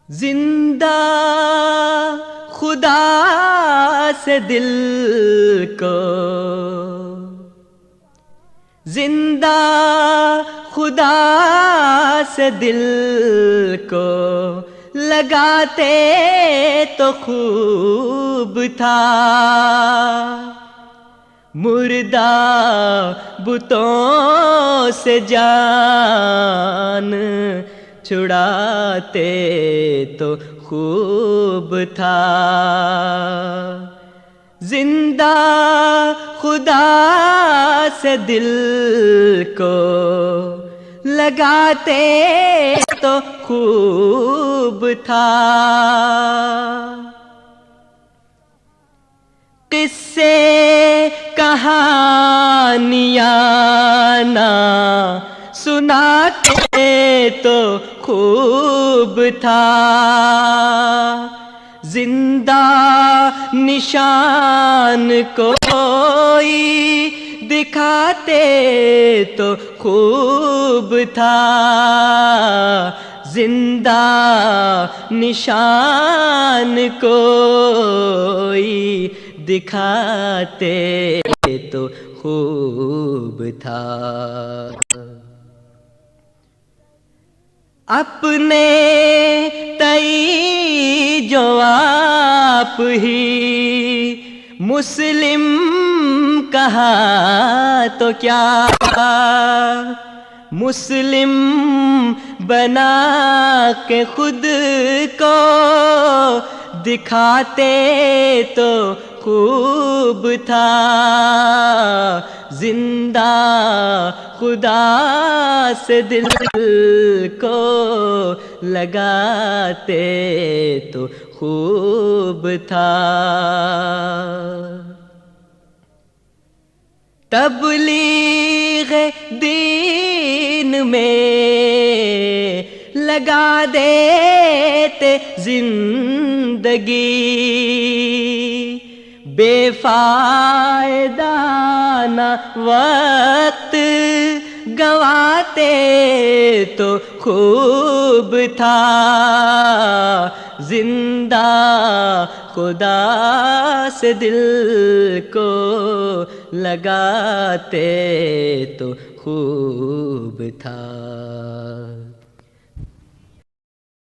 زندہ خدا سے دل کو، زندہ خدا سے دل کو لگاتے تو خوب تھا، مردہ بتوں سے جان چھڑاتے تو خوب تھا، زندہ خدا سے دل کو لگاتے تو خوب تھا۔ قصے کہانیاں نہ سناتے تو خوب تھا، زندہ نشان کوئی دکھاتے تو خوب تھا، زندہ نشان کوئی دکھاتے تو خوب تھا۔ اپنے تئیں جو آپ ہی مسلم کہا تو کیا، مسلم بنا کے خود کو دکھاتے تو خوب تھا، زندہ خدا سے دل کو لگاتے تو خوب تھا۔ تبلیغ دین میں لگا دیتے زندگی، بے فائدہ نہ وقت گواتے تو خوب تھا، زندہ خدا سے دل کو لگاتے تو خوب تھا۔